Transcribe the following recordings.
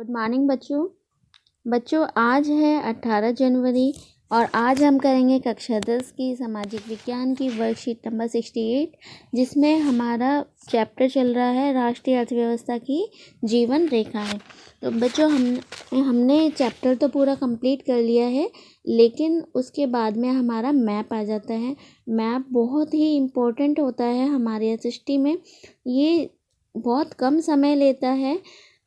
Good morning बच्चों। आज है 18 जनवरी और आज हम करेंगे कक्षा 10 की सामाजिक विज्ञान की वर्कशीट नंबर 68, जिसमें हमारा चैप्टर चल रहा है राष्ट्रीय अर्थव्यवस्था की जीवन रेखाएं। तो बच्चों हमने चैप्टर तो पूरा कंप्लीट कर लिया है, लेकिन उसके बाद में हमारा मैप आ जाता है। मैप बहुत ही इम्पोर्टेंट होता है हमारे एसएसटी में। ये बहुत कम समय लेता है,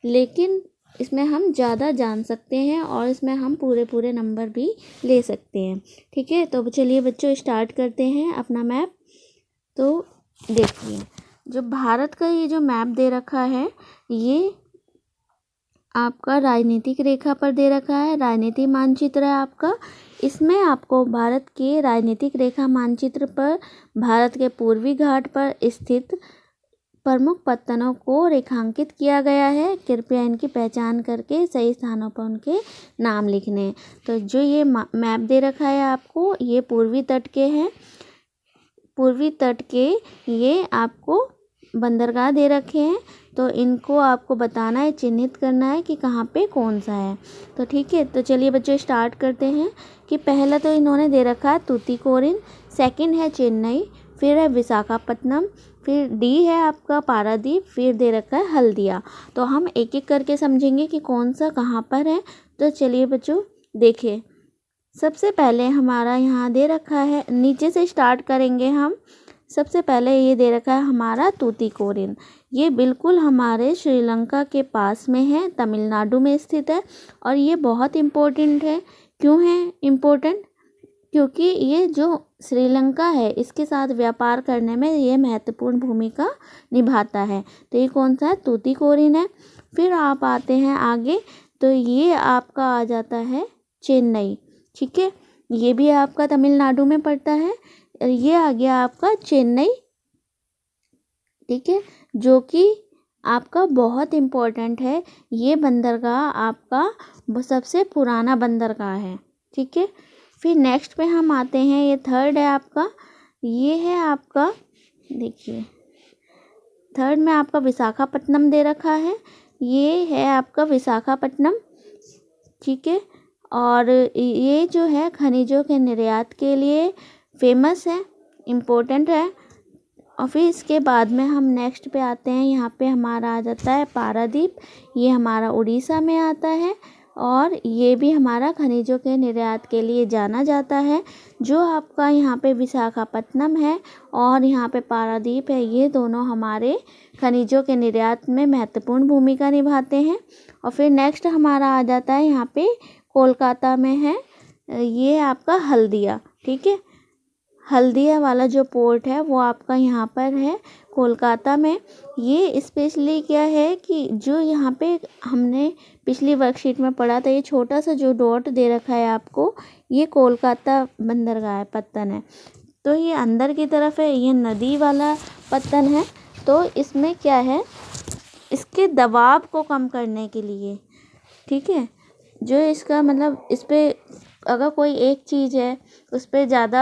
लेकिन इसमें हम ज़्यादा जान सकते हैं और इसमें हम पूरे नंबर भी ले सकते हैं। ठीक है, तो चलिए बच्चों स्टार्ट करते हैं अपना मैप। तो देखिए, जो भारत का ये जो मैप दे रखा है, ये आपका राजनीतिक रेखा पर दे रखा है। राजनीतिक मानचित्र है आपका। इसमें आपको भारत के राजनीतिक रेखा मानचित्र पर भारत के पूर्वी घाट पर स्थित प्रमुख पत्तनों को रेखांकित किया गया है। कृपया इनकी पहचान करके सही स्थानों पर उनके नाम लिखने। तो जो ये मैप दे रखा है आपको, ये पूर्वी तट के हैं। पूर्वी तट के ये आपको बंदरगाह दे रखे हैं, तो इनको आपको बताना है, चिन्हित करना है कि कहाँ पे कौन सा है। तो ठीक है, तो चलिए बच्चों स्टार्ट करते हैं कि पहला तो इन्होंने दे रखा है तूतीकोरिन, सेकंड है चेन्नई, फिर है विशाखापत्तनम, फिर डी है आपका पारादीप, फिर दे रखा है हल्दिया। तो हम एक एक करके समझेंगे कि कौन सा कहाँ पर है। तो चलिए बच्चों देखिए, सबसे पहले हमारा यहाँ दे रखा है, नीचे से स्टार्ट करेंगे हम। सबसे पहले ये दे रखा है हमारा तूतीकोरिन। ये बिल्कुल हमारे श्रीलंका के पास में है, तमिलनाडु में स्थित है और ये बहुत इम्पोर्टेंट है। क्यों है इम्पोर्टेंट? क्योंकि ये जो श्रीलंका है, इसके साथ व्यापार करने में ये महत्वपूर्ण भूमिका निभाता है। तो ये कौन सा है? तूतीकोरिन है। फिर आप आते हैं आगे, तो ये आपका आ जाता है चेन्नई। ठीक है, ये भी आपका तमिलनाडु में पड़ता है। ये आ गया आपका चेन्नई। ठीक है, जो कि आपका बहुत इम्पोर्टेंट है। ये बंदरगाह आपका सबसे पुराना बंदरगाह है। ठीक है, फिर नेक्स्ट पे हम आते हैं, ये थर्ड है आपका, ये है आपका, देखिए थर्ड में आपका विशाखापट्टनम दे रखा है। ये है आपका विशाखापट्टनम। ठीक है, और ये जो है खनिजों के निर्यात के लिए फेमस है, इम्पोर्टेंट है। और फिर इसके बाद में हम नेक्स्ट पे आते हैं, यहाँ पे हमारा आ जाता है पारादीप। ये हमारा उड़ीसा में आता है और ये भी हमारा खनिजों के निर्यात के लिए जाना जाता है। जो आपका यहाँ पे विशाखापत्तनम है और यहाँ पे पारादीप है, ये दोनों हमारे खनिजों के निर्यात में महत्वपूर्ण भूमिका निभाते हैं। और फिर नेक्स्ट हमारा आ जाता है यहाँ पे कोलकाता में है, ये आपका हल्दिया। ठीक है, हल्दिया वाला जो पोर्ट है वो आपका यहाँ पर है कोलकाता में। ये स्पेशली क्या है कि जो यहाँ पे हमने पिछली वर्कशीट में पढ़ा था, ये छोटा सा जो डॉट दे रखा है आपको, ये कोलकाता बंदरगाह पत्तन है। तो ये अंदर की तरफ है, ये नदी वाला पत्तन है। तो इसमें क्या है, इसके दबाव को कम करने के लिए, ठीक है, जो इसका मतलब इस पर अगर कोई एक चीज़ है उस पर ज़्यादा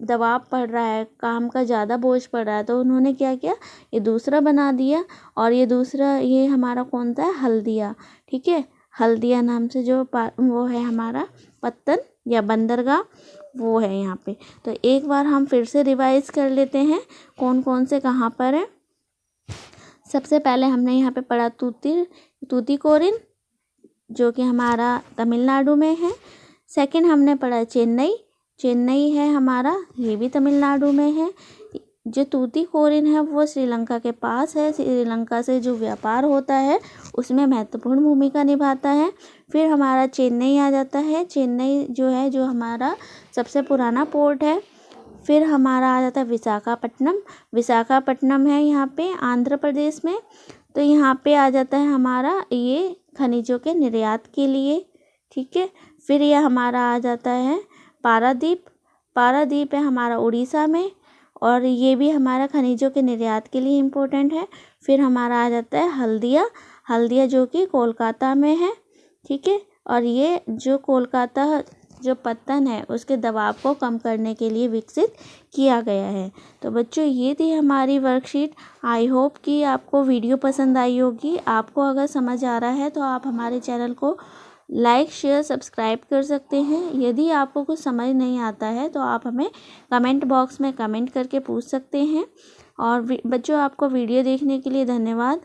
दबाव पड़ रहा है, काम का ज़्यादा बोझ पड़ रहा है, तो उन्होंने क्या किया, ये दूसरा बना दिया। और ये दूसरा, ये हमारा कौन सा है, हल्दिया। ठीक है, हल्दिया नाम से जो वो है हमारा पत्तन या बंदरगाह, वो है यहाँ पे। तो एक बार हम फिर से रिवाइज कर लेते हैं कौन कौन से कहाँ पर है। सबसे पहले हमने यहाँ पे पढ़ा तूतीकोरिन, जो कि हमारा तमिलनाडु में है। सेकंड हमने पढ़ा चेन्नई, चेन्नई है हमारा, ये भी तमिलनाडु में है। जो तूतीकोरिन है वो श्रीलंका के पास है, श्रीलंका से जो व्यापार होता है उसमें महत्वपूर्ण भूमिका निभाता है। फिर हमारा चेन्नई आ जाता है, चेन्नई जो है जो हमारा सबसे पुराना पोर्ट है। फिर हमारा आ जाता है विशाखापट्टनम, विशाखापट्टनम है यहाँ पे आंध्र प्रदेश में। तो यहाँ पे आ जाता है हमारा ये खनिजों के निर्यात के लिए। ठीक है, फिर यह हमारा आ जाता है पारादीप, पारादीप है हमारा उड़ीसा में और ये भी हमारा खनिजों के निर्यात के लिए इम्पोर्टेंट है। फिर हमारा आ जाता है हल्दिया, हल्दिया जो कि कोलकाता में है। ठीक है, और ये जो कोलकाता जो पत्तन है उसके दबाव को कम करने के लिए विकसित किया गया है। तो बच्चों ये थी हमारी वर्कशीट। आई होप कि आपको वीडियो पसंद आई होगी। आपको अगर समझ आ रहा है तो आप हमारे चैनल को लाइक शेयर सब्सक्राइब कर सकते हैं। यदि आपको कुछ समझ नहीं आता है तो आप हमें कमेंट बॉक्स में कमेंट करके पूछ सकते हैं। और बच्चों आपको वीडियो देखने के लिए धन्यवाद।